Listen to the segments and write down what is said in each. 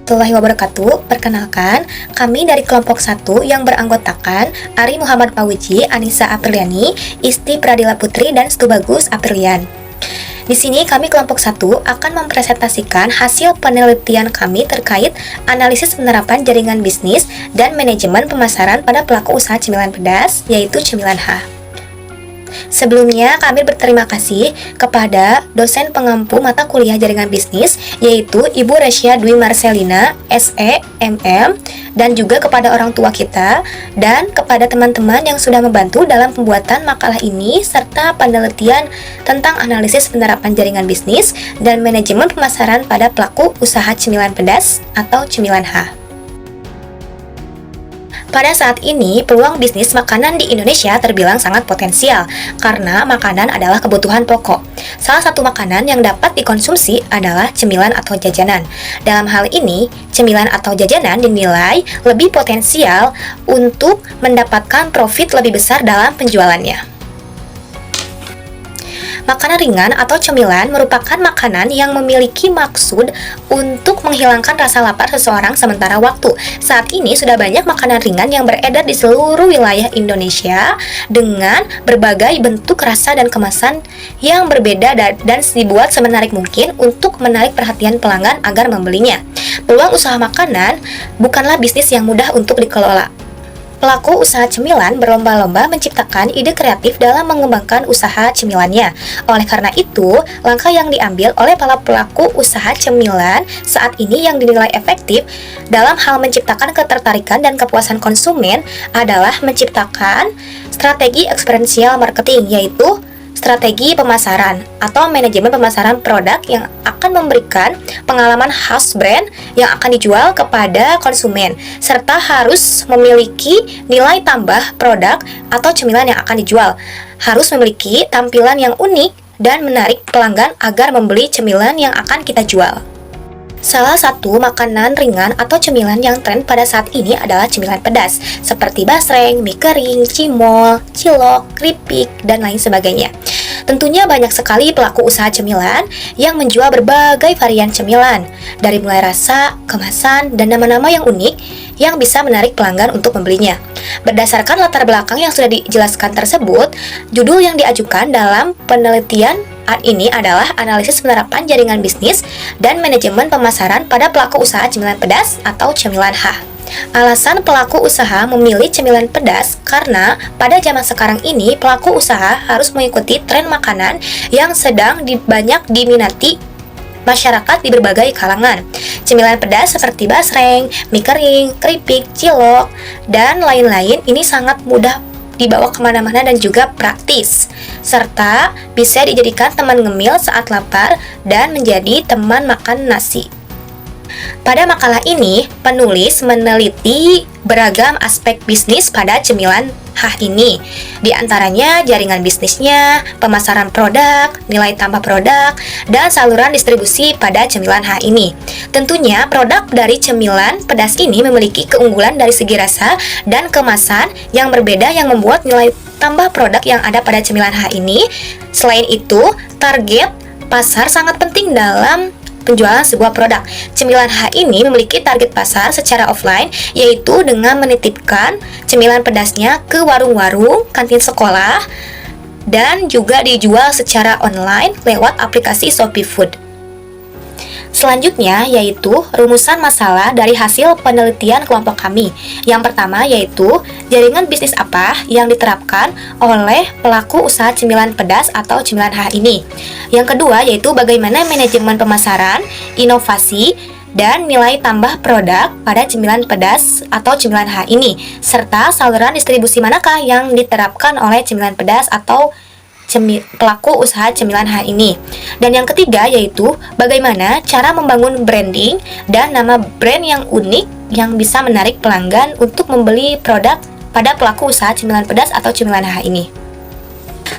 warahmatullahi wabarakatuh. Perkenalkan, kami dari kelompok 1 yang beranggotakan Ari Muhammad Fauji, Anissa Apriliani, Isti Pradila Putri, dan Stubagus Aprilian. Di sini kami kelompok 1 akan mempresentasikan hasil penelitian kami terkait analisis penerapan jaringan bisnis dan manajemen pemasaran pada pelaku usaha cemilan pedas, yaitu Cemilan H. Sebelumnya, kami berterima kasih kepada dosen pengampu mata kuliah jaringan bisnis, yaitu Ibu Resya Dwi Marcelina, SE, MM, dan juga kepada orang tua kita, dan kepada teman-teman yang sudah membantu dalam pembuatan makalah ini, serta penelitian tentang analisis penerapan jaringan bisnis dan manajemen pemasaran pada pelaku usaha cemilan pedas atau Cemilan H. Pada saat ini, peluang bisnis makanan di Indonesia terbilang sangat potensial karena makanan adalah kebutuhan pokok. Salah satu makanan yang dapat dikonsumsi adalah cemilan atau jajanan. Dalam hal ini, cemilan atau jajanan dinilai lebih potensial untuk mendapatkan profit lebih besar dalam penjualannya. Makanan ringan atau cemilan merupakan makanan yang memiliki maksud untuk menghilangkan rasa lapar seseorang sementara waktu. Saat ini sudah banyak makanan ringan yang beredar di seluruh wilayah Indonesia dengan berbagai bentuk, rasa, dan kemasan yang berbeda dan dibuat semenarik mungkin untuk menarik perhatian pelanggan agar membelinya. Peluang usaha makanan bukanlah bisnis yang mudah untuk dikelola. Pelaku usaha cemilan berlomba-lomba menciptakan ide kreatif dalam mengembangkan usaha cemilannya. Oleh karena itu, langkah yang diambil oleh para pelaku usaha cemilan saat ini yang dinilai efektif dalam hal menciptakan ketertarikan dan kepuasan konsumen adalah menciptakan strategi eksperiensial marketing, yaitu strategi pemasaran atau manajemen pemasaran produk yang akan memberikan pengalaman khas brand yang akan dijual kepada konsumen, serta harus memiliki nilai tambah produk atau cemilan yang akan dijual, harus memiliki tampilan yang unik dan menarik pelanggan agar membeli cemilan yang akan kita jual. Salah satu makanan ringan atau cemilan yang tren pada saat ini adalah cemilan pedas, seperti basreng, mie kering, cimol, cilok, keripik, dan lain sebagainya. Tentunya banyak sekali pelaku usaha cemilan yang menjual berbagai varian cemilan, dari mulai rasa, kemasan, dan nama-nama yang unik yang bisa menarik pelanggan untuk membelinya. Berdasarkan latar belakang yang sudah dijelaskan tersebut, judul yang diajukan dalam penelitian ini adalah analisis penerapan jaringan bisnis dan manajemen pemasaran pada pelaku usaha cemilan pedas atau Cemilan H. Alasan pelaku usaha memilih cemilan pedas karena pada zaman sekarang ini pelaku usaha harus mengikuti tren makanan yang sedang banyak diminati masyarakat di berbagai kalangan. Cemilan pedas seperti basreng, mie kering, keripik, cilok, dan lain-lain ini sangat mudah dibawa kemana-mana dan juga praktis, serta bisa dijadikan teman ngemil saat lapar dan menjadi teman makan nasi. Pada makalah ini, penulis meneliti beragam aspek bisnis pada cemilan H ini, di antaranya jaringan bisnisnya, pemasaran produk, nilai tambah produk, dan saluran distribusi pada cemilan H ini. Tentunya produk dari cemilan pedas ini memiliki keunggulan dari segi rasa dan kemasan yang berbeda yang membuat nilai tambah produk yang ada pada cemilan H ini. Selain itu, target pasar sangat penting dalam penjualan sebuah produk. Cemilan H ini memiliki target pasar secara offline, yaitu dengan menitipkan cemilan pedasnya ke warung-warung, kantin sekolah, dan juga dijual secara online lewat aplikasi Shopee Food. Selanjutnya yaitu rumusan masalah dari hasil penelitian kelompok kami. Yang pertama yaitu jaringan bisnis apa yang diterapkan oleh pelaku usaha cemilan pedas atau Cemilan H ini. Yang kedua yaitu bagaimana manajemen pemasaran, inovasi, dan nilai tambah produk pada cemilan pedas atau Cemilan H ini, serta saluran distribusi manakah yang diterapkan oleh cemilan pedas atau pelaku usaha Cemilan H ini. Dan yang ketiga yaitu bagaimana cara membangun branding dan nama brand yang unik yang bisa menarik pelanggan untuk membeli produk pada pelaku usaha cemilan pedas atau Cemilan H ini.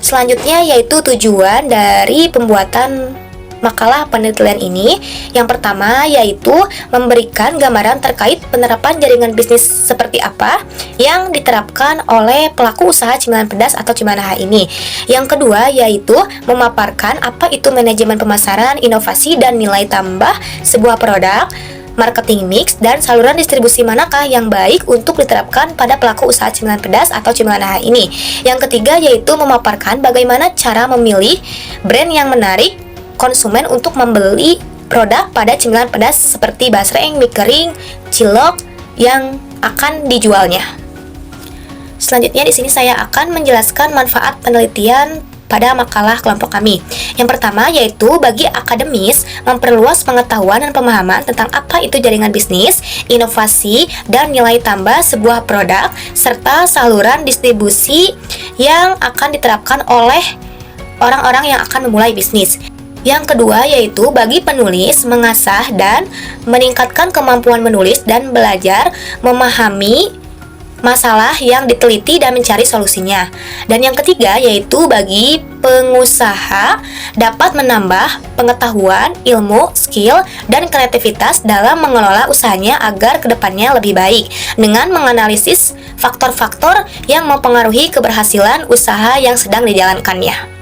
Selanjutnya yaitu tujuan dari pembuatan makalah penelitian ini. Yang pertama yaitu memberikan gambaran terkait penerapan jaringan bisnis seperti apa yang diterapkan oleh pelaku usaha cemilan pedas atau Cemilan H ini. Yang kedua yaitu memaparkan apa itu manajemen pemasaran, inovasi, dan nilai tambah sebuah produk. marketing mix, dan saluran distribusi manakah yang baik untuk diterapkan pada pelaku usaha cemilan pedas atau cemilan AHA ini. Yang ketiga yaitu memaparkan bagaimana cara memilih brand yang menarik konsumen untuk membeli produk pada cemilan pedas seperti basreng, mie kering, cilok yang akan dijualnya. Selanjutnya di sini saya akan menjelaskan manfaat penelitian pada makalah kelompok kami. Yang pertama yaitu bagi akademis memperluas pengetahuan dan pemahaman tentang apa itu jaringan bisnis, inovasi, dan nilai tambah sebuah produk, serta saluran distribusi yang akan diterapkan oleh orang-orang yang akan memulai bisnis. Yang kedua yaitu bagi penulis mengasah dan meningkatkan kemampuan menulis dan belajar memahami masalah yang diteliti dan mencari solusinya. Dan yang ketiga yaitu bagi pengusaha dapat menambah pengetahuan, ilmu, skill, dan kreativitas dalam mengelola usahanya agar kedepannya lebih baik dengan menganalisis faktor-faktor yang mempengaruhi keberhasilan usaha yang sedang dijalankannya.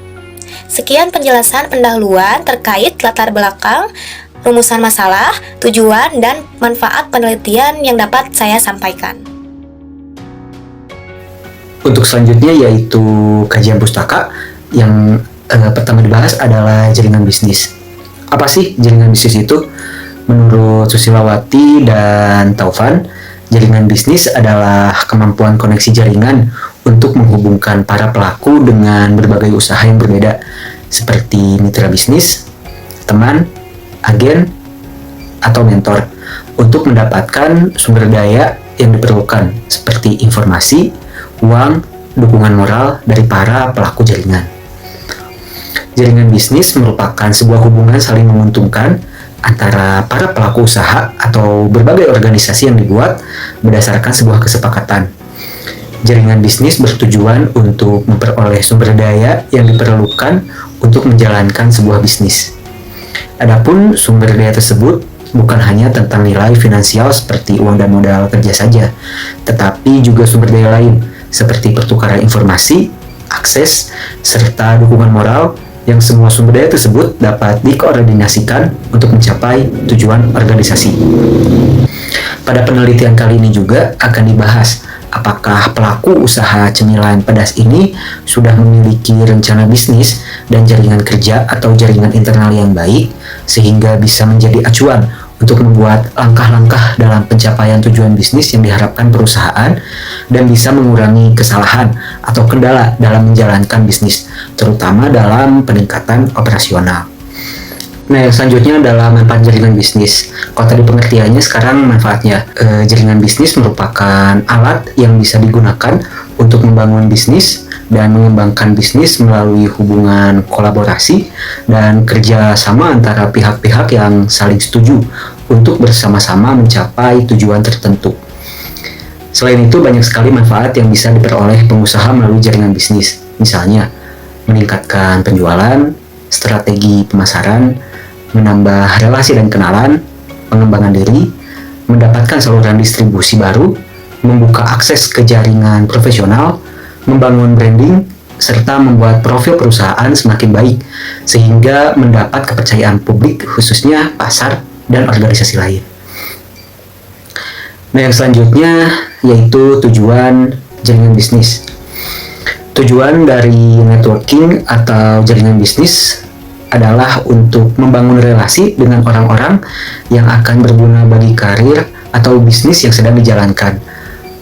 Sekian penjelasan pendahuluan terkait latar belakang, rumusan masalah, tujuan, dan manfaat penelitian yang dapat saya sampaikan. Untuk selanjutnya yaitu kajian pustaka yang pertama dibahas adalah jaringan bisnis. Apa sih jaringan bisnis itu? Menurut Susilawati dan Taufan, jaringan bisnis adalah kemampuan koneksi jaringan untuk menghubungkan para pelaku dengan berbagai usaha yang berbeda seperti mitra bisnis, teman, agen, atau mentor untuk mendapatkan sumber daya yang diperlukan seperti informasi, uang, dukungan moral dari para pelaku jaringan. Jaringan bisnis merupakan sebuah hubungan saling menguntungkan antara para pelaku usaha atau berbagai organisasi yang dibuat berdasarkan sebuah kesepakatan. Jaringan bisnis bertujuan untuk memperoleh sumber daya yang diperlukan untuk menjalankan sebuah bisnis. Adapun sumber daya tersebut bukan hanya tentang nilai finansial seperti uang dan modal kerja saja, tetapi juga sumber daya lain seperti pertukaran informasi, akses, serta dukungan moral yang semua sumber daya tersebut dapat dikoordinasikan untuk mencapai tujuan organisasi. Pada penelitian kali ini juga akan dibahas apakah pelaku usaha cemilan pedas ini sudah memiliki rencana bisnis dan jaringan kerja atau jaringan internal yang baik sehingga bisa menjadi acuan untuk membuat langkah-langkah dalam pencapaian tujuan bisnis yang diharapkan perusahaan dan bisa mengurangi kesalahan atau kendala dalam menjalankan bisnis, terutama dalam peningkatan operasional. Nah, yang selanjutnya adalah manfaat jaringan bisnis. Kalau tadi pengertiannya, sekarang manfaatnya. Jaringan bisnis merupakan alat yang bisa digunakan untuk membangun bisnis dan mengembangkan bisnis melalui hubungan kolaborasi dan kerja sama antara pihak-pihak yang saling setuju untuk bersama-sama mencapai tujuan tertentu. Selain itu, banyak sekali manfaat yang bisa diperoleh pengusaha melalui jaringan bisnis. Misalnya, meningkatkan penjualan, strategi pemasaran, menambah relasi dan kenalan, pengembangan diri, mendapatkan saluran distribusi baru, membuka akses ke jaringan profesional, membangun branding, serta membuat profil perusahaan semakin baik, sehingga mendapat kepercayaan publik khususnya pasar dan organisasi lain. Nah, yang selanjutnya yaitu tujuan jaringan bisnis. Tujuan dari networking atau jaringan bisnis adalah untuk membangun relasi dengan orang-orang yang akan berguna bagi karir atau bisnis yang sedang dijalankan.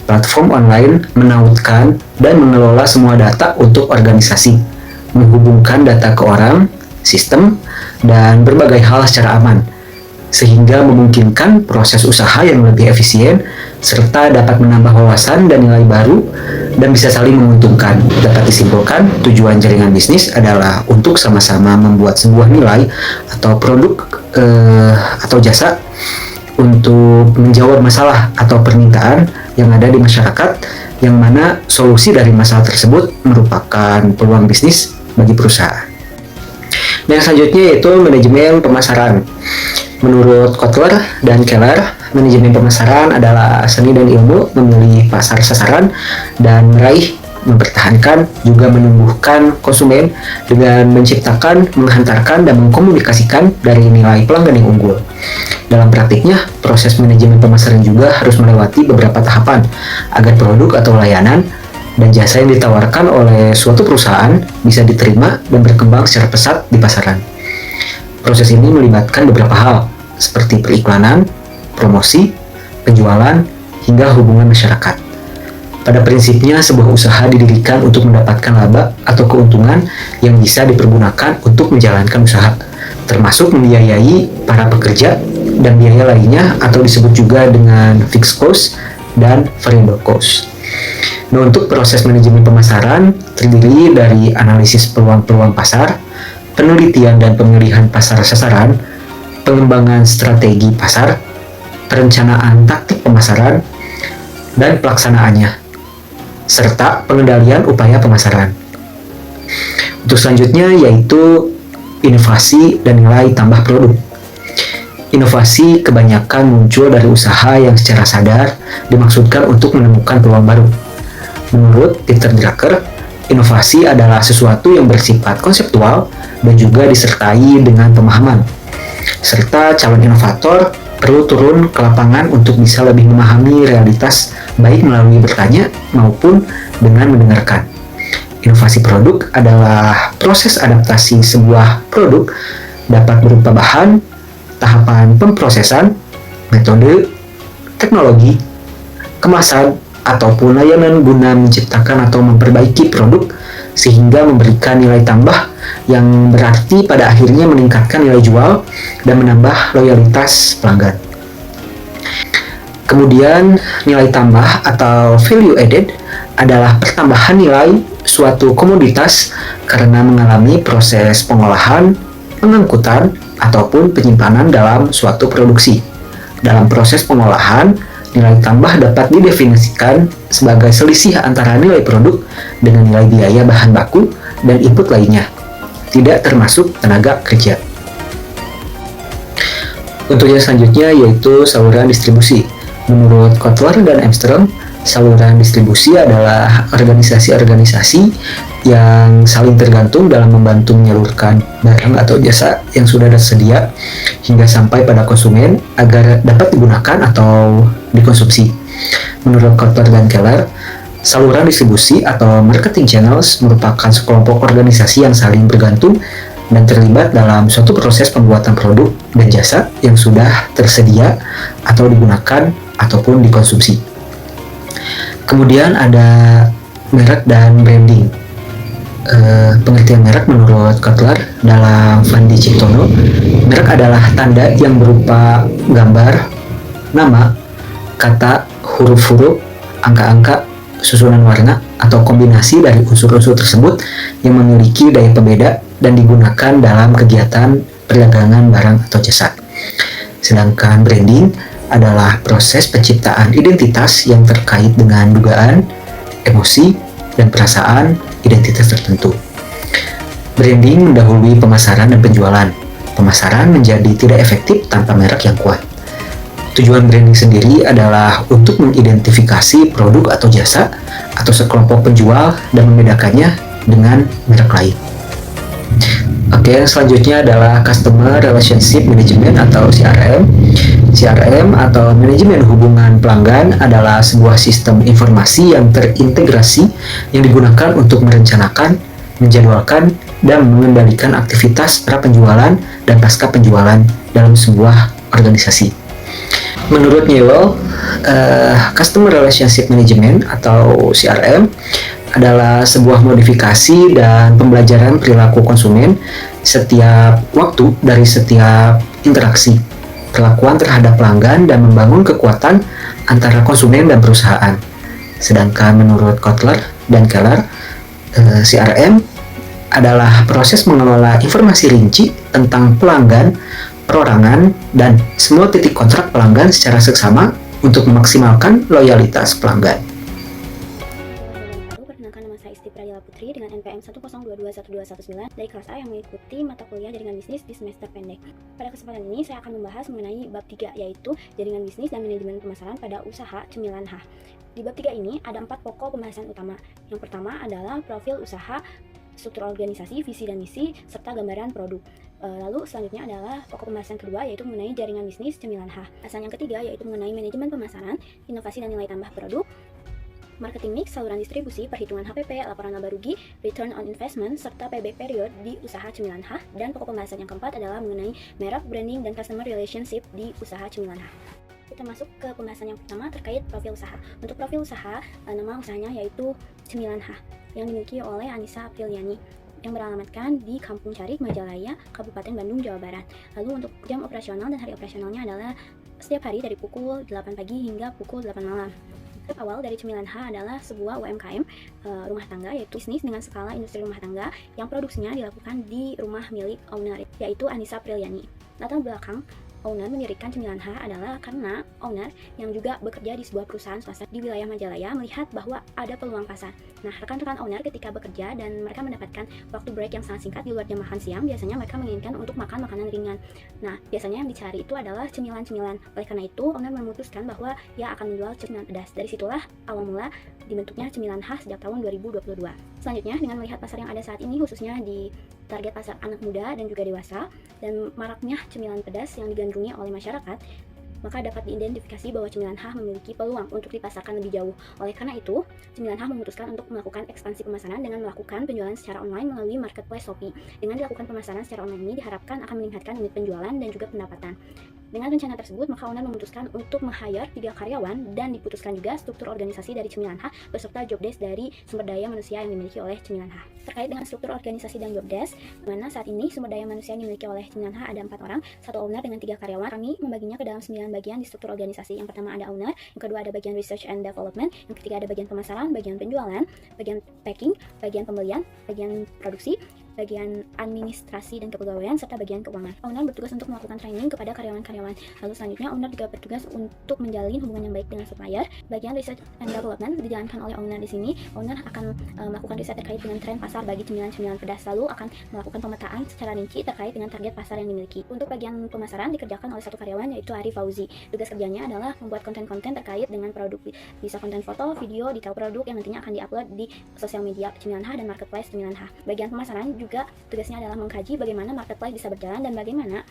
Platform online menautkan dan mengelola semua data untuk organisasi, menghubungkan data ke orang, sistem, dan berbagai hal secara aman, sehingga memungkinkan proses usaha yang lebih efisien, serta dapat menambah wawasan dan nilai baru, dan bisa saling menguntungkan. Dapat disimpulkan, tujuan jaringan bisnis adalah untuk sama-sama membuat sebuah nilai atau produk atau jasa untuk menjawab masalah atau permintaan yang ada di masyarakat, yang mana solusi dari masalah tersebut merupakan peluang bisnis bagi perusahaan. Dan yang selanjutnya yaitu manajemen pemasaran. Menurut Kotler dan Keller, manajemen pemasaran adalah seni dan ilmu memilih pasar sasaran dan meraih mempertahankan, juga menumbuhkan konsumen dengan menciptakan, menghantarkan, dan mengkomunikasikan dari nilai pelanggan yang unggul. Dalam praktiknya, proses manajemen pemasaran juga harus melewati beberapa tahapan agar produk atau layanan dan jasa yang ditawarkan oleh suatu perusahaan bisa diterima dan berkembang secara pesat di pasaran. Proses ini melibatkan beberapa hal, seperti periklanan, promosi, penjualan, hingga hubungan masyarakat. Pada prinsipnya, sebuah usaha didirikan untuk mendapatkan laba atau keuntungan yang bisa dipergunakan untuk menjalankan usaha, termasuk membiayai para pekerja dan biaya lainnya atau disebut juga dengan fixed cost dan variable cost. Nah, untuk proses manajemen pemasaran terdiri dari analisis peluang-peluang pasar, penelitian dan pemilihan pasar sasaran, pengembangan strategi pasar, perencanaan taktik pemasaran, dan pelaksanaannya, serta pengendalian upaya pemasaran. Untuk selanjutnya yaitu inovasi dan nilai tambah produk. Inovasi kebanyakan muncul dari usaha yang secara sadar dimaksudkan untuk menemukan peluang baru. Menurut Peter Drucker, inovasi adalah sesuatu yang bersifat konseptual dan juga disertai dengan pemahaman, serta calon inovator perlu turun ke lapangan untuk bisa lebih memahami realitas baik melalui bertanya maupun dengan mendengarkan. Inovasi produk adalah proses adaptasi sebuah produk dapat berupa bahan, tahapan pemprosesan, metode, teknologi, kemasan, ataupun layanan guna menciptakan atau memperbaiki produk sehingga memberikan nilai tambah yang berarti pada akhirnya meningkatkan nilai jual dan menambah loyalitas pelanggan. Kemudian, nilai tambah atau value added adalah pertambahan nilai suatu komoditas karena mengalami proses pengolahan, pengangkutan, ataupun penyimpanan dalam suatu produksi. Dalam proses pengolahan, nilai tambah dapat didefinisikan sebagai selisih antara nilai produk dengan nilai biaya bahan baku dan input lainnya, tidak termasuk tenaga kerja. Untuk yang selanjutnya yaitu saluran distribusi. Menurut Kotler dan Armstrong, saluran distribusi adalah organisasi-organisasi yang saling tergantung dalam membantu menyalurkan barang atau jasa yang sudah tersedia hingga sampai pada konsumen agar dapat digunakan atau dikonsumsi. Menurut Kotler dan Keller, saluran distribusi atau marketing channels merupakan sekelompok organisasi yang saling bergantung dan terlibat dalam suatu proses pembuatan produk dan jasa yang sudah tersedia atau digunakan ataupun dikonsumsi. Kemudian ada merek dan branding. Pengertian merek menurut Kotler dalam Fandi Ciptono, merek adalah tanda yang berupa gambar, nama, kata, huruf-huruf, angka-angka, susunan warna, atau kombinasi dari unsur-unsur tersebut yang memiliki daya pembeda dan digunakan dalam kegiatan perdagangan barang atau jasa. Sedangkan branding adalah proses penciptaan identitas yang terkait dengan dugaan, emosi, dan perasaan identitas tertentu. Branding mendahului pemasaran dan penjualan. Pemasaran menjadi tidak efektif tanpa merek yang kuat. Tujuan branding sendiri adalah untuk mengidentifikasi produk atau jasa atau sekelompok penjual dan membedakannya dengan merek lain. Oke, yang selanjutnya adalah Customer Relationship Management atau CRM. CRM atau manajemen hubungan pelanggan adalah sebuah sistem informasi yang terintegrasi yang digunakan untuk merencanakan, menjadwalkan, dan mengendalikan aktivitas pra penjualan dan pasca penjualan dalam sebuah organisasi. Menurut Newell, Customer Relationship Management atau CRM adalah sebuah modifikasi dan pembelajaran perilaku konsumen setiap waktu dari setiap interaksi, perlakuan terhadap pelanggan dan membangun kekuatan antara konsumen dan perusahaan. Sedangkan menurut Kotler dan Keller, CRM adalah proses mengelola informasi rinci tentang pelanggan, perorangan, dan semua titik kontrak pelanggan secara seksama untuk memaksimalkan loyalitas pelanggan. Perkenalkan, nama saya Isti Pradila Putri dengan NPM 0022119 dari kelas A yang mengikuti mata kuliah jaringan bisnis di semester pendek. Pada kesempatan ini saya akan membahas mengenai bab 3, yaitu jaringan bisnis dan manajemen pemasaran pada usaha cemilan H. Di bab 3 ini ada 4 pokok pembahasan utama. Yang pertama adalah profil usaha, struktur organisasi, visi dan misi, serta gambaran produk. Lalu selanjutnya adalah pokok pembahasan kedua, yaitu mengenai jaringan bisnis cemilan H. Bahasan yang ketiga yaitu mengenai manajemen pemasaran, inovasi dan nilai tambah produk, marketing mix, saluran distribusi, perhitungan HPP, laporan laba rugi, return on investment, serta PB period di usaha cemilan H. Dan pokok pembahasan yang keempat adalah mengenai merek, branding, dan customer relationship di usaha cemilan H. Kita masuk ke pembahasan yang pertama terkait profil usaha. Untuk profil usaha, nama usahanya yaitu Cemilan H, yang dimiliki oleh Anissa Apriliani, yang beralamatkan di Kampung Carik, Majalaya, Kabupaten Bandung, Jawa Barat. Lalu untuk jam operasional dan hari operasionalnya adalah setiap hari dari pukul 8 pagi hingga pukul 8 malam. Konsep awal dari Cemilan H adalah sebuah UMKM rumah tangga, yaitu bisnis dengan skala industri rumah tangga yang produksinya dilakukan di rumah milik owner, yaitu Anissa Apriliani. Latar belakang owner mendirikan Cemilan H adalah karena owner yang juga bekerja di sebuah perusahaan swasta di wilayah Majalaya melihat bahwa ada peluang pasar. Nah, rekan-rekan owner ketika bekerja dan mereka mendapatkan waktu break yang sangat singkat di luar jam makan siang, biasanya mereka menginginkan untuk makan makanan ringan. Nah, biasanya yang dicari itu adalah cemilan-cemilan. Oleh karena itu, owner memutuskan bahwa ia akan menjual cemilan pedas. Dari situlah awal mula dibentuknya Cemilan H sejak tahun 2022. Selanjutnya, dengan melihat pasar yang ada saat ini, khususnya di target pasar anak muda dan juga dewasa, dan maraknya cemilan pedas yang digandrungi oleh masyarakat, maka dapat diidentifikasi bahwa Cemilan H memiliki peluang untuk dipasarkan lebih jauh. Oleh karena itu, Cemilan H memutuskan untuk melakukan ekspansi pemasaran dengan melakukan penjualan secara online melalui marketplace Shopee. Dengan dilakukan pemasaran secara online ini diharapkan akan meningkatkan unit penjualan dan juga pendapatan. Dengan rencana tersebut, maka owner memutuskan untuk meng-hire 3 karyawan dan diputuskan juga struktur organisasi dari Cemilan H beserta job desk dari sumber daya manusia yang dimiliki oleh Cemilan H. Terkait dengan struktur organisasi dan job desk, di mana saat ini sumber daya manusia yang dimiliki oleh Cemilan H ada 4 orang, 1 owner dengan 3 karyawan. Kami membaginya ke dalam 9 bagian di struktur organisasi. Yang pertama ada owner, yang kedua ada bagian research and development, yang ketiga ada bagian pemasaran, bagian penjualan, bagian packing, bagian pembelian, bagian produksi, bagian administrasi dan kepegawaian, serta bagian keuangan. Owner bertugas untuk melakukan training kepada karyawan-karyawan. Lalu selanjutnya, owner juga bertugas untuk menjalin hubungan yang baik dengan supplier. Bagian research and development dijalankan oleh owner di sini. Owner akan melakukan riset terkait dengan tren pasar bagi cemilan-cemilan pedas, lalu akan melakukan pemetaan secara rinci terkait dengan target pasar yang dimiliki. Untuk bagian pemasaran dikerjakan oleh 1 karyawan, yaitu Ari Fauzi. Tugas kerjanya adalah membuat konten-konten terkait dengan produk, bisa konten foto, video, detail produk yang nantinya akan diupload di sosial media Cemilan H dan marketplace Cemilan H. Bagian pemasaran juga tugasnya adalah mengkaji bagaimana marketplace bisa berjalan dan bagaimana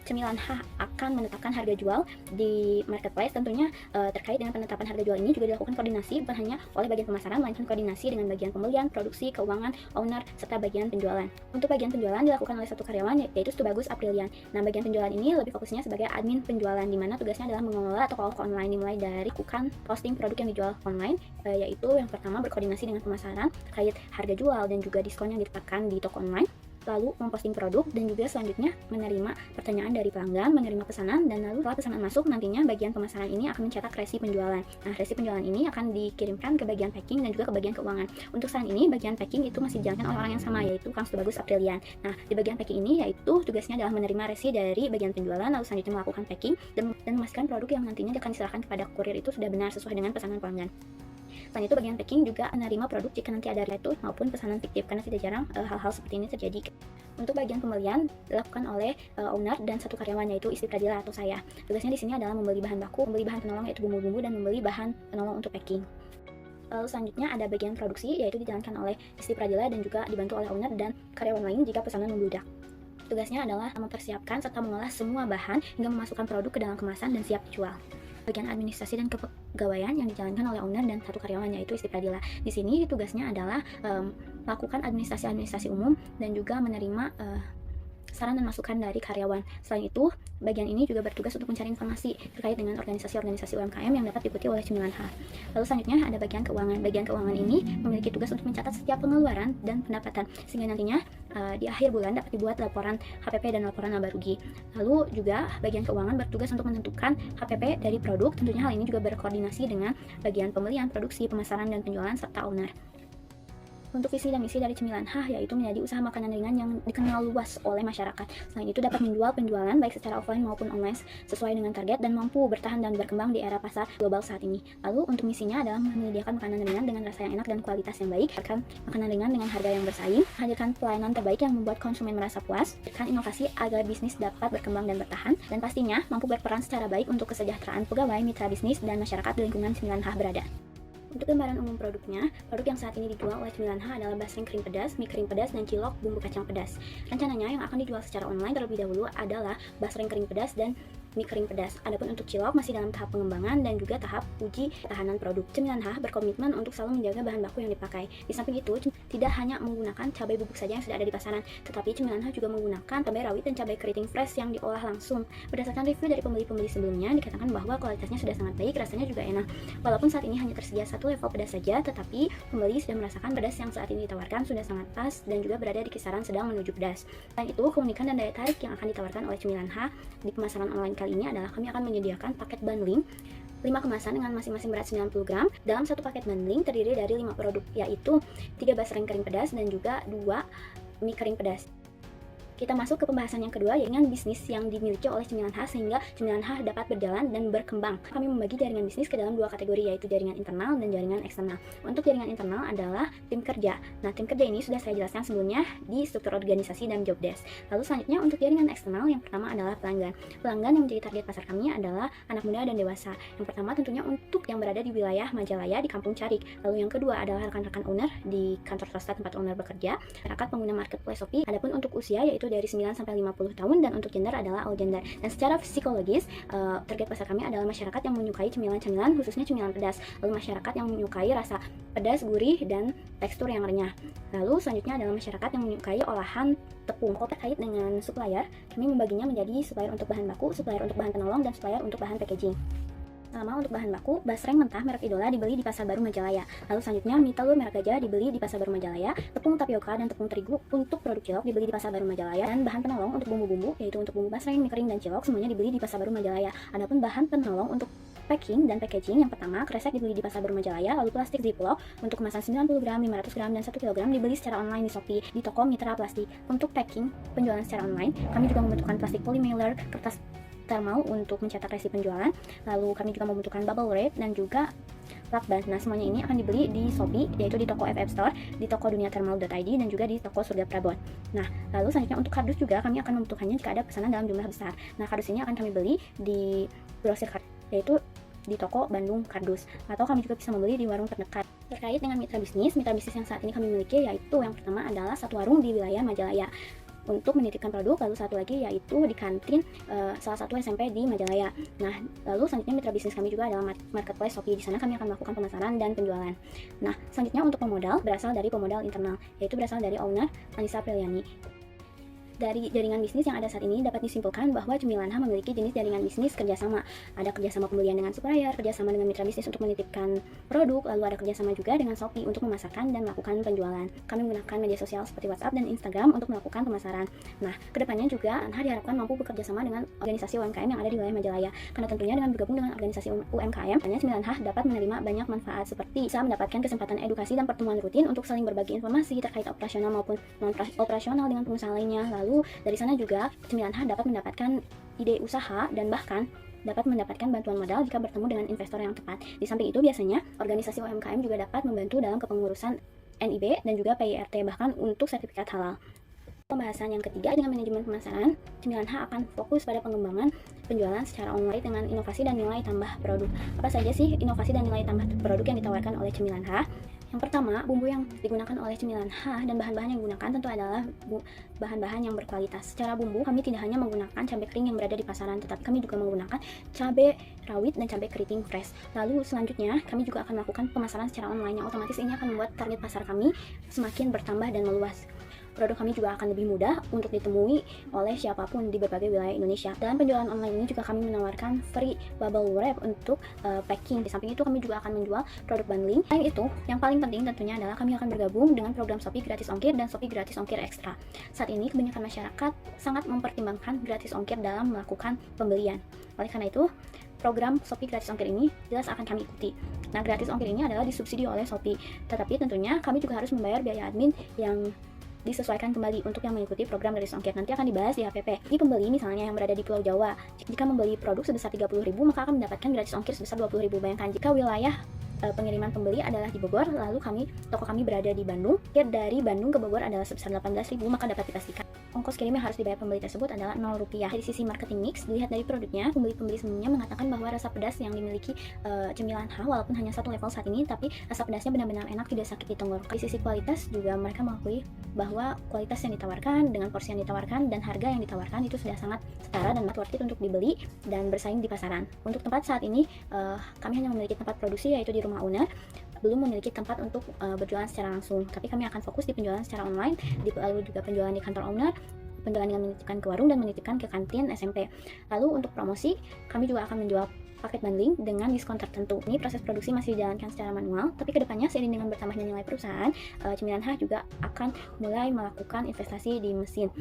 Cemilan H akan menetapkan harga jual di marketplace. Tentunya terkait dengan penetapan harga jual ini juga dilakukan koordinasi bukan hanya oleh bagian pemasaran, melainkan koordinasi dengan bagian pembelian, produksi, keuangan, owner, serta bagian penjualan. Untuk bagian penjualan dilakukan oleh 1 karyawan, yaitu Tubagus Aprilian. Nah, bagian penjualan ini lebih fokusnya sebagai admin penjualan, di mana tugasnya adalah mengelola toko online, dimulai dari lakukan posting produk yang dijual online, yaitu yang pertama berkoordinasi dengan pemasaran terkait harga jual dan juga diskon yang ditetapkan di toko online, lalu memposting produk, dan juga selanjutnya menerima pertanyaan dari pelanggan, menerima pesanan, dan lalu setelah pesanan masuk, nantinya bagian pemasaran ini akan mencetak resi penjualan. Nah, resi penjualan ini akan dikirimkan ke bagian packing dan juga ke bagian keuangan. Untuk saat ini, bagian packing itu masih dijalankan oleh orang yang sama, yaitu Kang Tubagus Aprilian. Nah, di bagian packing ini, yaitu tugasnya adalah menerima resi dari bagian penjualan, lalu selanjutnya melakukan packing, dan memastikan produk yang nantinya akan diserahkan kepada kurir itu sudah benar sesuai dengan pesanan pelanggan. Selain itu, bagian packing juga menerima produk jika nanti ada retur maupun pesanan fiktif, karena tidak jarang hal-hal seperti ini terjadi. Untuk bagian pembelian dilakukan oleh owner dan 1 karyawan, yaitu Istri Pradila atau saya. Tugasnya di sini adalah membeli bahan baku, membeli bahan penolong yaitu bumbu-bumbu, dan membeli bahan penolong untuk packing. Lalu selanjutnya ada bagian produksi, yaitu dijalankan oleh Istri Pradila dan juga dibantu oleh owner dan karyawan lain jika pesanan membludak. Tugasnya adalah mempersiapkan serta mengolah semua bahan hingga memasukkan produk ke dalam kemasan dan siap dijual. Bagian administrasi dan kepegawaian yang dijalankan oleh owner dan 1 karyawan, yaitu Istri Pradila. Di sini tugasnya adalah melakukan administrasi umum dan juga menerima saran dan masukan dari karyawan. Selain itu, bagian ini juga bertugas untuk mencari informasi terkait dengan organisasi-organisasi UMKM yang dapat diikuti oleh Cemilan H. Lalu selanjutnya ada bagian keuangan. Bagian keuangan ini memiliki tugas untuk mencatat setiap pengeluaran dan pendapatan, sehingga nantinya di akhir bulan dapat dibuat laporan HPP dan laporan laba rugi. Lalu juga bagian keuangan bertugas untuk menentukan HPP dari produk. Tentunya hal ini juga berkoordinasi dengan bagian pembelian, produksi, pemasaran, dan penjualan serta owner. Untuk visi dan misi dari Cemilan H yaitu menjadi usaha makanan ringan yang dikenal luas oleh masyarakat. Selain itu dapat menjual penjualan baik secara offline maupun online sesuai dengan target dan mampu bertahan dan berkembang di era pasar global saat ini. Lalu untuk misinya adalah menyediakan makanan ringan dengan rasa yang enak dan kualitas yang baik, hadirkan makanan ringan dengan harga yang bersaing, hadirkan pelayanan terbaik yang membuat konsumen merasa puas, hadirkan inovasi agar bisnis dapat berkembang dan bertahan, dan pastinya mampu berperan secara baik untuk kesejahteraan pegawai, mitra bisnis, dan masyarakat di lingkungan Cemilan H berada. Untuk gambaran umum produknya, produk yang saat ini dijual oleh Cemilan H adalah basreng kering pedas, mie kering pedas, dan cilok bumbu kacang pedas. Rencananya yang akan dijual secara online terlebih dahulu adalah basreng kering pedas dan mie kering pedas. Adapun untuk cilok masih dalam tahap pengembangan dan juga tahap uji ketahanan produk. Cemilan H berkomitmen untuk selalu menjaga bahan baku yang dipakai. Di samping itu, tidak hanya menggunakan cabai bubuk saja yang sudah ada di pasaran, tetapi Cemilan H juga menggunakan cabai rawit dan cabai keriting fresh yang diolah langsung. Berdasarkan review dari pembeli-pembeli sebelumnya, dikatakan bahwa kualitasnya sudah sangat baik, rasanya juga enak. Walaupun saat ini hanya tersedia satu level pedas saja, tetapi pembeli sudah merasakan pedas yang saat ini ditawarkan sudah sangat pas dan juga berada di kisaran sedang menuju pedas. Selain itu, keunikan dan daya tarik yang akan ditawarkan oleh Cemilan H di pemasaran online kali ini adalah kami akan menyediakan paket bundling 5 kemasan dengan masing-masing berat 90 gram. Dalam satu paket bundling terdiri dari 5 produk, yaitu 3 basreng kering pedas dan juga 2 mie kering pedas. Kita masuk ke pembahasan yang kedua, yaitu bisnis yang dimiliki oleh Cemilan H sehingga Cemilan H dapat berjalan dan berkembang. Kami membagi jaringan bisnis ke dalam 2 kategori, yaitu jaringan internal dan jaringan eksternal. Untuk jaringan internal adalah tim kerja. Nah, tim kerja ini sudah saya jelaskan sebelumnya di struktur organisasi dan job desk. Lalu selanjutnya untuk jaringan eksternal, yang pertama adalah pelanggan. Pelanggan yang menjadi target pasar kami adalah anak muda dan dewasa. Yang pertama tentunya untuk yang berada di wilayah Majalaya di Kampung Carik. Lalu yang kedua adalah rekan-rekan owner di kantor swasta tempat owner bekerja, masyarakat pengguna marketplace Shopee. Adapun untuk usia yaitu dari 9 sampai 50 tahun dan untuk gender adalah all gender. Dan secara psikologis, target pasar kami adalah masyarakat yang menyukai cemilan-cemilan, khususnya cemilan pedas. Lalu masyarakat yang menyukai rasa pedas, gurih, dan tekstur yang renyah. Lalu selanjutnya adalah masyarakat yang menyukai olahan tepung. Terkait dengan supplier, kami membaginya menjadi supplier untuk bahan baku, supplier untuk bahan penolong, dan supplier untuk bahan packaging. Pertama, untuk bahan baku, basreng mentah merek Idola dibeli di Pasar Baru Majalaya. Lalu selanjutnya, mie telur merek Gajah dibeli di Pasar Baru Majalaya. Tepung tapioka dan tepung terigu untuk produk cilok dibeli di Pasar Baru Majalaya. Dan bahan penolong untuk bumbu-bumbu, yaitu untuk bumbu basreng, mie kering, dan cilok, semuanya dibeli di Pasar Baru Majalaya. Adapun bahan penolong untuk packing dan packaging, yang pertama, kresek dibeli di Pasar Baru Majalaya. Lalu plastik Ziploc untuk kemasan 90 gram, 500 gram, dan 1 kg dibeli secara online di Shopee di toko Mitra Plastik. Untuk packing, penjualan secara online, kami juga membutuhkan plastik polymailer, kertas thermal untuk mencetak resi penjualan. Lalu kami juga membutuhkan bubble wrap dan juga lakban. Nah, semuanya ini akan dibeli di Shopee, yaitu di toko FF Store, di toko duniathermal.id, dan juga di toko Surga Prabon. Nah, lalu selanjutnya untuk kardus juga kami akan membutuhkannya jika ada pesanan dalam jumlah besar. Nah, kardus ini akan kami beli di grosir kardus, yaitu di toko Bandung Kardus, atau kami juga bisa membeli di warung terdekat. Terkait dengan mitra bisnis yang saat ini kami miliki, yaitu yang pertama adalah satu warung di wilayah Majalaya untuk menitipkan produk, lalu satu lagi yaitu di kantin salah satu SMP di Majalaya. Nah, lalu selanjutnya mitra bisnis kami juga adalah marketplace Shopee. Di sana kami akan melakukan pemasaran dan penjualan. Nah, selanjutnya untuk pemodal berasal dari pemodal internal, yaitu berasal dari owner Anissa Apriliani. Dari jaringan bisnis yang ada saat ini dapat disimpulkan bahwa Cemilan H memiliki jenis jaringan bisnis kerjasama. Ada kerjasama pembelian dengan supplier, kerjasama dengan mitra bisnis untuk menitipkan produk, lalu ada kerjasama juga dengan Shopee untuk memasarkan dan melakukan penjualan. Kami menggunakan media sosial seperti WhatsApp dan Instagram untuk melakukan pemasaran. Nah, kedepannya juga H diharapkan mampu bekerjasama dengan organisasi UMKM yang ada di wilayah Majalaya. Karena tentunya dengan bergabung dengan organisasi UMKM, Cemilan H dapat menerima banyak manfaat seperti bisa mendapatkan kesempatan edukasi dan pertemuan rutin untuk saling berbagi informasi terkait operasional maupun non-operasional dengan pengusaha lainnya. Lalu dari sana juga Cemilan H dapat mendapatkan ide usaha dan bahkan dapat mendapatkan bantuan modal jika bertemu dengan investor yang tepat. Di samping itu biasanya organisasi UMKM juga dapat membantu dalam kepengurusan NIB dan juga PIRT, bahkan untuk sertifikat halal. Pembahasan yang ketiga, dengan manajemen pemasaran, Cemilan H akan fokus pada pengembangan penjualan secara online dengan inovasi dan nilai tambah produk. Apa saja sih inovasi dan nilai tambah produk yang ditawarkan oleh Cemilan H? Yang pertama, bumbu yang digunakan oleh Cemilan H dan bahan-bahan yang digunakan tentu adalah bahan-bahan yang berkualitas. Secara bumbu, kami tidak hanya menggunakan cabai kering yang berada di pasaran, tetapi kami juga menggunakan cabai rawit dan cabai keriting fresh. Lalu selanjutnya, kami juga akan melakukan pemasaran secara online yang otomatis ini akan membuat target pasar kami semakin bertambah dan meluas. Produk kami juga akan lebih mudah untuk ditemui oleh siapapun di berbagai wilayah Indonesia. Dalam penjualan online ini juga kami menawarkan free bubble wrap untuk packing. Di samping itu kami juga akan menjual produk bundling. Selain itu, yang paling penting tentunya adalah kami akan bergabung dengan program Shopee gratis ongkir dan Shopee gratis ongkir ekstra. Saat ini kebanyakan masyarakat sangat mempertimbangkan gratis ongkir dalam melakukan pembelian. Oleh karena itu, program Shopee gratis ongkir ini jelas akan kami ikuti. Nah, gratis ongkir ini adalah disubsidi oleh Shopee, tetapi tentunya kami juga harus membayar biaya admin yang disesuaikan kembali untuk yang mengikuti program gratis ongkir. Nanti akan dibahas di HPP. Ini pembeli misalnya yang berada di Pulau Jawa, jika membeli produk sebesar 30.000 maka akan mendapatkan gratis ongkir sebesar 20.000. Bayangkan jika wilayah pengiriman pembeli adalah di Bogor, lalu toko kami berada di Bandung, dari Bandung ke Bogor adalah sebesar 18.000, maka dapat dipastikan ongkos kirim yang harus dibayar pembeli tersebut adalah Rp0. Dari sisi marketing mix, dilihat dari produknya, pembeli-pembeli sebelumnya mengatakan bahwa rasa pedas yang dimiliki cemilan H walaupun hanya satu level saat ini, tapi rasa pedasnya benar-benar enak, tidak sakit di tenggorokan. Di sisi kualitas juga mereka mengakui bahwa kualitas yang ditawarkan dengan porsi yang ditawarkan dan harga yang ditawarkan itu sudah sangat setara dan worth it untuk dibeli dan bersaing di pasaran. Untuk tempat saat ini, kami hanya memiliki tempat produksi yaitu di rumah owner, belum memiliki tempat untuk berjualan secara langsung, tapi kami akan fokus di penjualan secara online, lalu juga penjualan di kantor owner, penjualan dengan menitipkan ke warung dan menitipkan ke kantin SMP. Lalu untuk promosi, kami juga akan menjual paket bundling dengan diskon tertentu. Ini proses produksi masih dijalankan secara manual, tapi kedepannya seiring dengan bertambahnya nilai perusahaan, Cemilan H juga akan mulai melakukan investasi di mesin.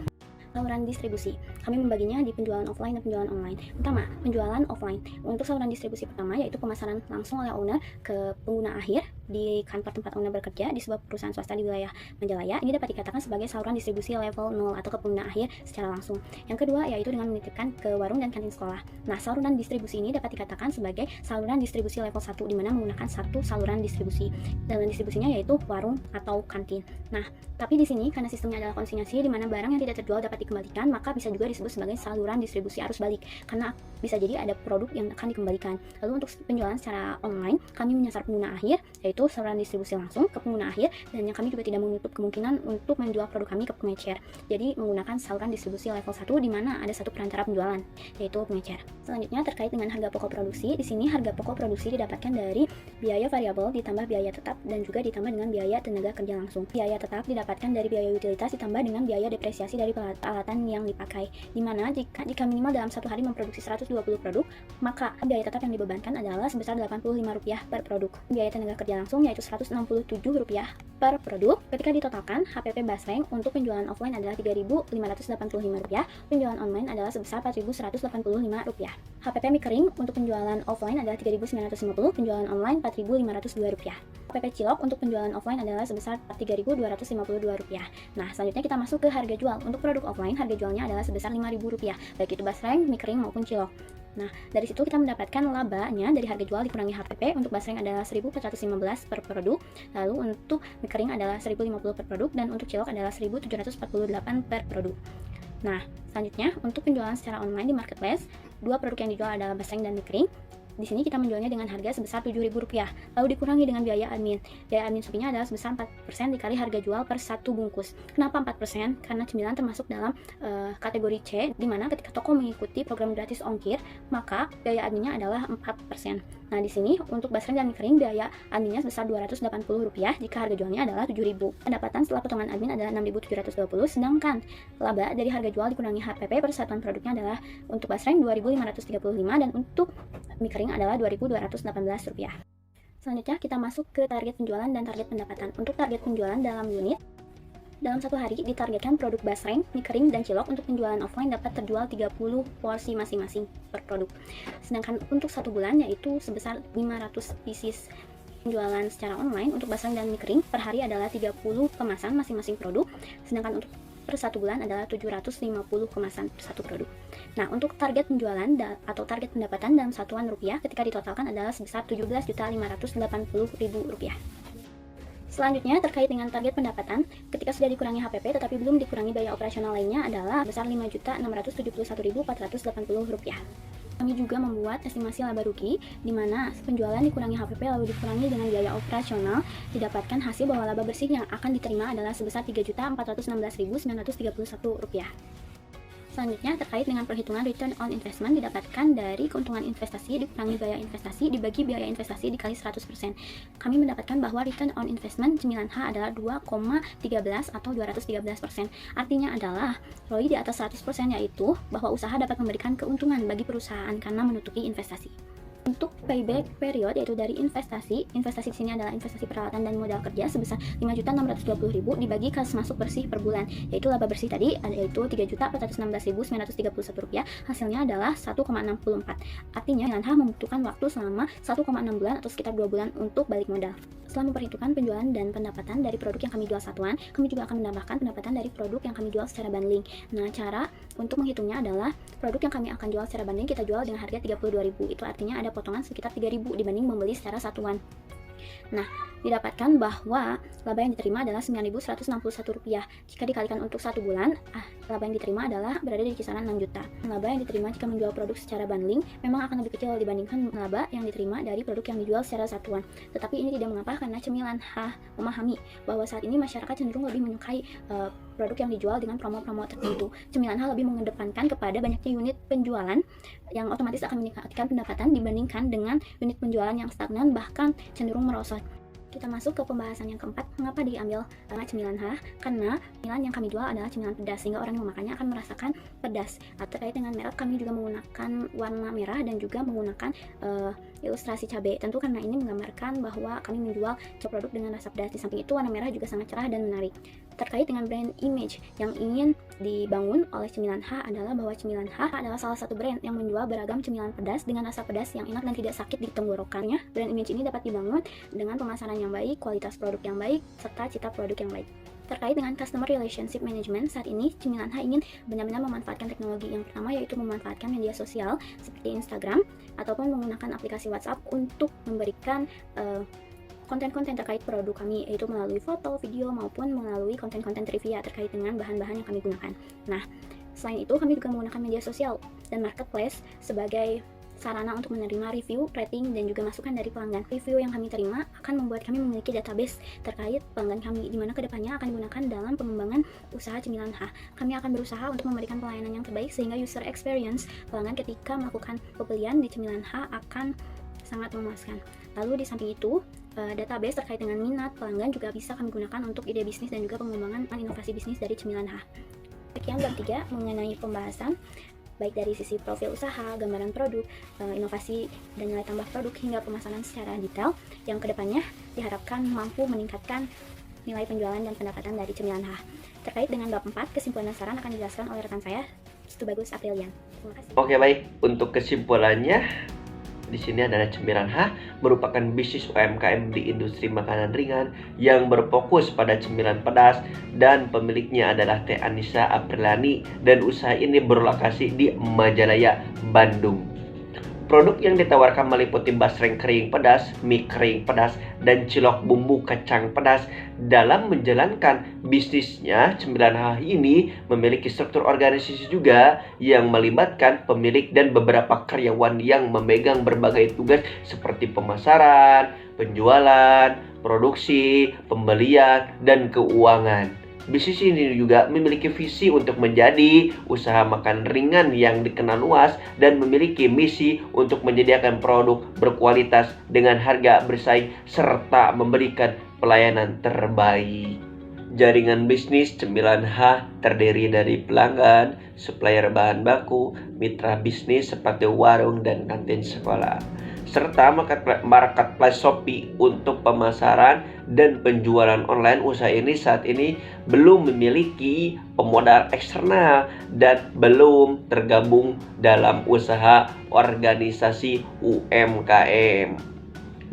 Saluran distribusi, kami membaginya di penjualan offline dan penjualan online. Pertama, penjualan offline. Untuk saluran distribusi pertama yaitu pemasaran langsung oleh owner ke pengguna akhir di kantor tempat owner bekerja di sebuah perusahaan swasta di wilayah Majalaya. Ini dapat dikatakan sebagai saluran distribusi level 0 atau ke pengguna akhir secara langsung. Yang kedua yaitu dengan menitipkan ke warung dan kantin sekolah. Nah, saluran distribusi ini dapat dikatakan sebagai saluran distribusi level 1 di mana menggunakan satu saluran distribusi. Saluran distribusinya yaitu warung atau kantin. Nah, tapi di sini karena sistemnya adalah konsinyasi di mana barang yang tidak terjual dapat dikembalikan, maka bisa juga disebut sebagai saluran distribusi arus balik karena bisa jadi ada produk yang akan dikembalikan. Lalu untuk penjualan secara online, kami menyasar pengguna akhir yaitu saluran distribusi langsung ke pengguna akhir, dan yang kami juga tidak menutup kemungkinan untuk menjual produk kami ke pengecer. Jadi menggunakan saluran distribusi level 1 di mana ada satu perantara penjualan yaitu pengecer. Selanjutnya terkait dengan harga pokok produksi, di sini harga pokok produksi didapatkan dari biaya variabel ditambah biaya tetap dan juga ditambah dengan biaya tenaga kerja langsung. Biaya tetap didapatkan dari biaya utilitas ditambah dengan biaya depresiasi dari peralatan yang dipakai, dimana jika minimal dalam satu hari memproduksi 120 produk, maka biaya tetap yang dibebankan adalah sebesar Rp85 per produk. Biaya tenaga kerja langsung yaitu Rp167 per produk. Ketika ditotalkan, HPP Basreng untuk penjualan offline adalah Rp3.585, penjualan online adalah sebesar Rp4.185. HPP Mikering untuk penjualan offline adalah Rp3.950, penjualan online Rp4.502. HPP Cilok untuk penjualan offline adalah sebesar Rp3.252. Nah, selanjutnya kita masuk ke harga jual. Untuk produk offline, harga jualnya adalah sebesar Rp5.000, baik itu Basreng, Mikering maupun Cilok. Nah, dari situ kita mendapatkan labanya dari harga jual dikurangi HPP. Untuk Basreng adalah Rp1.415 per produk, lalu untuk Mikering adalah Rp1.050 per produk, dan untuk Cilok adalah Rp1.748 per produk. Nah, selanjutnya untuk penjualan secara online di marketplace, dua produk yang dijual adalah Basreng dan Mikering. Di sini kita menjualnya dengan harga sebesar Rp7.000, lalu dikurangi dengan biaya admin. Biaya admin Shopee-nya adalah sebesar 4% dikali harga jual per satu bungkus. Kenapa 4%? Karena cemilan termasuk dalam kategori C, di mana ketika toko mengikuti program gratis ongkir, maka biaya adminnya adalah 4%. Nah, di sini untuk Basreng dan Mikering biaya adminnya sebesar Rp280 jika harga jualnya adalah Rp7.000. Pendapatan setelah potongan admin adalah Rp6.720, sedangkan laba dari harga jual dikurangi HPP per satuan produknya adalah untuk Basreng Rp2.535 dan untuk Mikering adalah Rp2.218. Selanjutnya kita masuk ke target penjualan dan target pendapatan. Untuk target penjualan dalam unit, dalam satu hari ditargetkan produk Basreng, Mikering, dan Cilok untuk penjualan offline dapat terjual 30 porsi masing-masing per produk. Sedangkan untuk satu bulan yaitu sebesar 500 pieces. Penjualan secara online untuk Basreng dan Mikering per hari adalah 30 kemasan masing-masing produk, sedangkan untuk per satu bulan adalah 750 kemasan per satu produk. Nah, untuk target penjualan atau target pendapatan dalam satuan rupiah ketika ditotalkan adalah sebesar Rp17.580.000. Selanjutnya terkait dengan target pendapatan, ketika sudah dikurangi HPP tetapi belum dikurangi biaya operasional lainnya adalah sebesar Rp5.671.480. Kami juga membuat estimasi laba rugi, di mana penjualan dikurangi HPP lalu dikurangi dengan biaya operasional, didapatkan hasil bahwa laba bersih yang akan diterima adalah sebesar Rp3.416.931. Selanjutnya terkait dengan perhitungan return on investment didapatkan dari keuntungan investasi dikurangi biaya investasi dibagi biaya investasi dikali 100%. Kami mendapatkan bahwa return on investment Cemilan H adalah 2,13 atau 213%. Artinya adalah ROI di atas 100%, yaitu bahwa usaha dapat memberikan keuntungan bagi perusahaan karena menutupi investasi. Untuk payback period yaitu dari investasi di sini adalah investasi peralatan dan modal kerja sebesar 5.620.000 dibagi kas masuk bersih per bulan, yaitu laba bersih tadi yaitu 3.416.931 rupiah, hasilnya adalah 1,64. Artinya Cemilan H membutuhkan waktu selama 1,6 bulan atau sekitar 2 bulan untuk balik modal. Setelah memperhitungkan penjualan dan pendapatan dari produk yang kami jual satuan, kami juga akan menambahkan pendapatan dari produk yang kami jual secara bundling. Nah, cara untuk menghitungnya adalah produk yang kami akan jual secara bundling kita jual dengan harga 32.000. Itu artinya ada potongan sekitar 3.000 dibanding membeli secara satuan. Nah, didapatkan bahwa laba yang diterima adalah Rp9.161. Jika dikalikan untuk 1 bulan, laba yang diterima adalah berada di kisaran 6 juta. Laba yang diterima jika menjual produk secara bundling memang akan lebih kecil dibandingkan laba yang diterima dari produk yang dijual secara satuan. Tetapi ini tidak mengapa karena Cemilan H memahami bahwa saat ini masyarakat cenderung lebih menyukai produk yang dijual dengan promo-promo tertentu. Cemilan H lebih mengedepankan kepada banyaknya unit penjualan yang otomatis akan meningkatkan pendapatan dibandingkan dengan unit penjualan yang stagnan bahkan cenderung merosot. Kita masuk ke pembahasan yang keempat, mengapa diambil Cemilan H? Karena cemilan yang kami jual adalah cemilan pedas, sehingga orang yang memakannya akan merasakan pedas. Terkait dengan merek, kami juga menggunakan warna merah dan juga menggunakan ilustrasi cabai. Tentu karena ini menggambarkan bahwa kami menjual produk dengan rasa pedas. Di samping itu, warna merah juga sangat cerah dan menarik. Terkait dengan brand image yang ingin dibangun oleh Cemilan H adalah bahwa Cemilan H adalah salah satu brand yang menjual beragam cemilan pedas dengan rasa pedas yang enak dan tidak sakit di tenggorokannya. Brand image ini dapat dibangun dengan pemasaran yang baik, kualitas produk yang baik, serta cita produk yang baik. Terkait dengan customer relationship management, saat ini Cemilan H ingin benar-benar memanfaatkan teknologi. Yang pertama yaitu memanfaatkan media sosial seperti Instagram ataupun menggunakan aplikasi WhatsApp untuk memberikan konten-konten terkait produk kami, yaitu melalui foto, video, maupun melalui konten-konten trivia terkait dengan bahan-bahan yang kami gunakan. Nah, selain itu kami juga menggunakan media sosial dan marketplace sebagai sarana untuk menerima review, rating, dan juga masukan dari pelanggan. Review yang kami terima akan membuat kami memiliki database terkait pelanggan kami, di mana kedepannya akan digunakan dalam pengembangan usaha Cemilan H. Kami akan berusaha untuk memberikan pelayanan yang terbaik sehingga user experience pelanggan ketika melakukan pembelian di Cemilan H akan sangat memuaskan. Lalu di samping itu, database terkait dengan minat pelanggan juga bisa kami gunakan untuk ide bisnis dan juga pengembangan inovasi bisnis dari Cemilan H. Sekian bab 3 mengenai pembahasan baik dari sisi profil usaha, gambaran produk, inovasi dan nilai tambah produk hingga pemasaran secara detail yang kedepannya diharapkan mampu meningkatkan nilai penjualan dan pendapatan dari Cemilan H. Terkait dengan bab 4, kesimpulan dan saran akan dijelaskan oleh rekan saya, Stubagus Aprilian. Terima kasih. Oke, baik. Untuk kesimpulannya, di sini adalah Cemilan H merupakan bisnis UMKM di industri makanan ringan yang berfokus pada cemilan pedas dan pemiliknya adalah Teh Anissa Apriliani dan usaha ini berlokasi di Majalaya, Bandung. Produk yang ditawarkan meliputi basreng kering pedas, mie kering pedas, dan cilok bumbu kacang pedas. Dalam menjalankan bisnisnya, Cemilan H ini memiliki struktur organisasi juga yang melibatkan pemilik dan beberapa karyawan yang memegang berbagai tugas seperti pemasaran, penjualan, produksi, pembelian, dan keuangan. Bisnis ini juga memiliki visi untuk menjadi usaha makan ringan yang dikenal luas dan memiliki misi untuk menyediakan produk berkualitas dengan harga bersaing serta memberikan pelayanan terbaik. Jaringan bisnis Cemilan H terdiri dari pelanggan, supplier bahan baku, mitra bisnis seperti warung dan kantin sekolah, serta marketplace Shopee untuk pemasaran dan penjualan online. Usaha ini saat ini belum memiliki pemodal eksternal dan belum tergabung dalam usaha organisasi UMKM.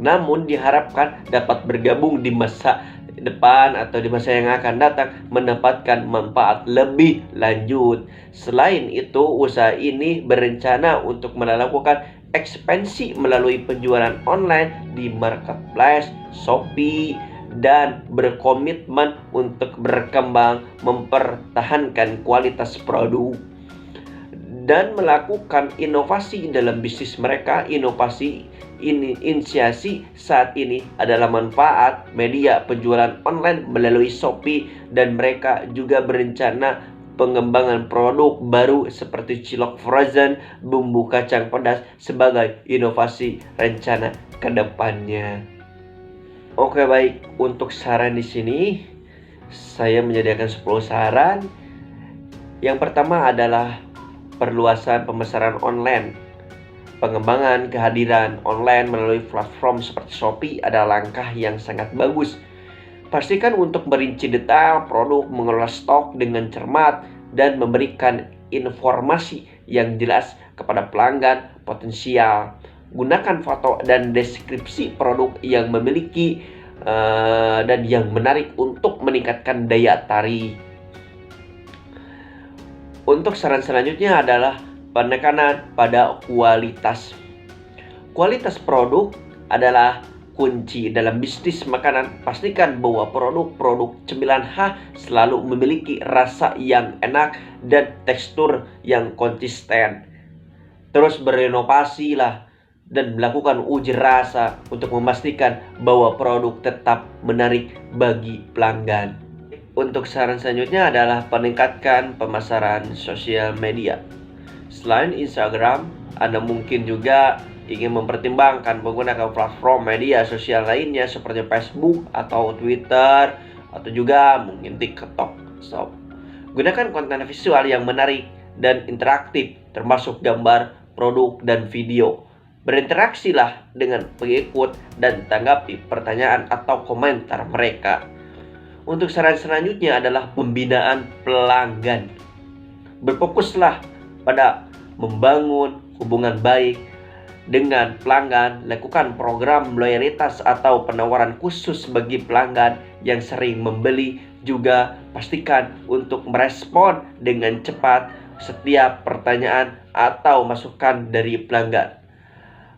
Namun diharapkan dapat bergabung di masa depan atau di masa yang akan datang mendapatkan manfaat lebih lanjut. Selain itu, usaha ini berencana untuk melakukan ekspansi melalui penjualan online di marketplace Shopee dan berkomitmen untuk berkembang mempertahankan kualitas produk dan melakukan inovasi dalam bisnis mereka. Inisiasi saat ini adalah manfaat media penjualan online melalui Shopee dan mereka juga berencana pengembangan produk baru seperti cilok frozen, bumbu kacang pedas sebagai inovasi rencana ke depannya. Oke, baik. Untuk saran di sini saya menyediakan 10 saran. Yang pertama adalah perluasan pemasaran online. Pengembangan kehadiran online melalui platform seperti Shopee adalah langkah yang sangat bagus. Pastikan untuk merinci detail produk, mengelola stok dengan cermat, dan memberikan informasi yang jelas kepada pelanggan potensial. Gunakan foto dan deskripsi produk yang memiliki dan yang menarik untuk meningkatkan daya tarik. Untuk saran selanjutnya adalah penekanan pada kualitas. Kualitas produk adalah kunci dalam bisnis makanan. Pastikan bahwa produk-produk cemilan H selalu memiliki rasa yang enak dan tekstur yang konsisten. Terus berinovasilah dan melakukan uji rasa untuk memastikan bahwa produk tetap menarik bagi pelanggan. Untuk saran selanjutnya adalah peningkatkan pemasaran sosial media. Selain Instagram, Anda mungkin juga ingin mempertimbangkan menggunakan platform media sosial lainnya seperti Facebook atau Twitter atau juga mungkin TikTok. Gunakan konten visual yang menarik dan interaktif termasuk gambar, produk, dan video. Berinteraksilah dengan pengikut dan tanggapi pertanyaan atau komentar mereka. Untuk saran selanjutnya adalah pembinaan pelanggan. Berfokuslah pada membangun hubungan baik dengan pelanggan. Lakukan program loyalitas atau penawaran khusus bagi pelanggan yang sering membeli. Juga pastikan untuk merespon dengan cepat setiap pertanyaan atau masukan dari pelanggan,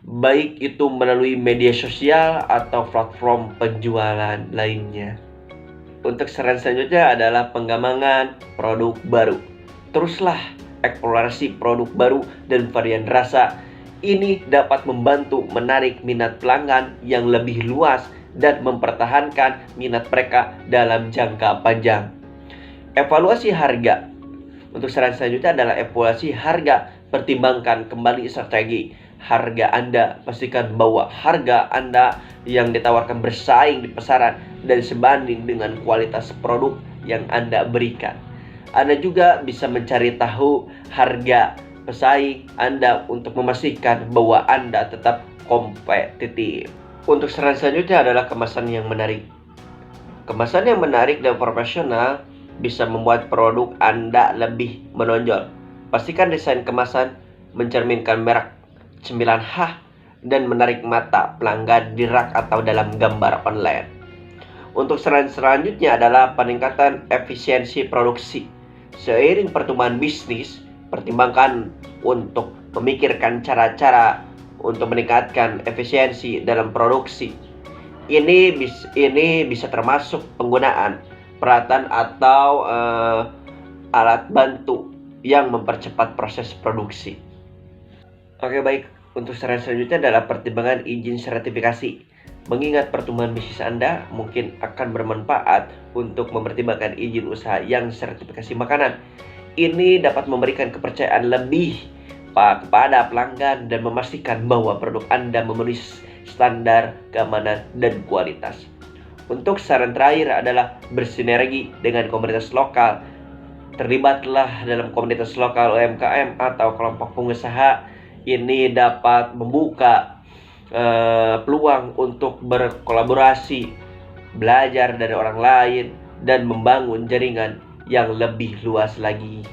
baik itu melalui media sosial atau platform penjualan lainnya. Untuk saran selanjutnya adalah pengembangan produk baru. Teruslah eksplorasi produk baru dan varian rasa. Ini dapat membantu menarik minat pelanggan yang lebih luas dan mempertahankan minat mereka dalam jangka panjang. Evaluasi harga. Untuk saran selanjutnya adalah evaluasi harga. Pertimbangkan kembali strategi harga Anda. Pastikan bahwa harga Anda yang ditawarkan bersaing di pasaran dan sebanding dengan kualitas produk yang Anda berikan. Anda juga bisa mencari tahu harga pesaing Anda untuk memastikan bahwa Anda tetap kompetitif. Untuk saran selanjutnya adalah kemasan yang menarik. Kemasan yang menarik dan profesional bisa membuat produk Anda lebih menonjol. Pastikan desain kemasan mencerminkan merek cemilan H dan menarik mata pelanggan di rak atau dalam gambar online. Untuk saran selanjutnya adalah peningkatan efisiensi produksi. Seiring pertumbuhan bisnis, pertimbangkan untuk memikirkan cara-cara untuk meningkatkan efisiensi dalam produksi. Ini bisa termasuk penggunaan peralatan atau alat bantu yang mempercepat proses produksi. Oke, baik. Untuk saran selanjutnya adalah pertimbangan izin sertifikasi. Mengingat pertumbuhan bisnis Anda mungkin akan bermanfaat untuk mempertimbangkan izin usaha yang sertifikasi makanan. Ini dapat memberikan kepercayaan lebih kepada pelanggan dan memastikan bahwa produk Anda memenuhi standar keamanan dan kualitas. Untuk saran terakhir adalah bersinergi dengan komunitas lokal. Terlibatlah dalam komunitas lokal UMKM atau kelompok pengusaha. Ini dapat membuka peluang untuk berkolaborasi, belajar dari orang lain, dan membangun jaringan yang lebih luas lagi.